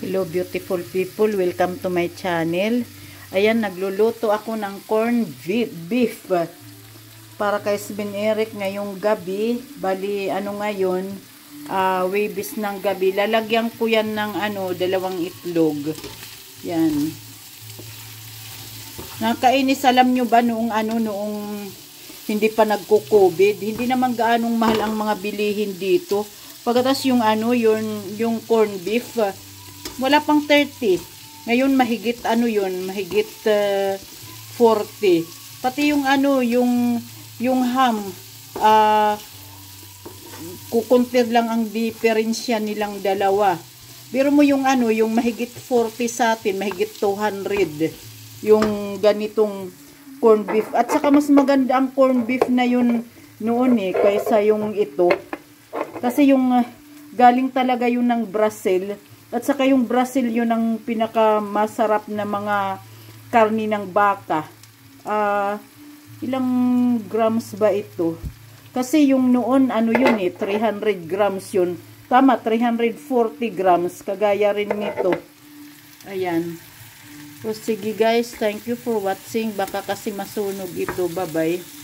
Hello beautiful people, welcome to my channel. Ayan, nagluluto ako ng corn beef para kay Sven Eric ngayong gabi. Bali, ngayon, webis ng gabi. Lalagyan ko yan ng 2 itlog. Yan. Nakainis, alam nyo ba noong hindi pa nagko-COVID, hindi naman gaanong mahal ang mga bilihin dito. Pagkatas yung yung corn beef, wala pang 30. Ngayon mahigit mahigit 40. Pati yung yung ham, kukuntir lang ang diferensya nilang dalawa. Pero mo yung yung mahigit 40 sa atin, mahigit 200 yung ganitong corn beef. At saka mas maganda ang corn beef na yun noon kaysa yung ito. Kasi yung galing talaga yun ng Brazil. At saka yung Brazil yun ang pinakamasarap na mga karni ng baka. Ilang grams ba ito? Kasi yung noon, 300 grams yun. Tama, 340 grams. Kagaya rin nito. Ayan. So, sige guys, thank you for watching. Baka kasi masunog ito. Bye-bye.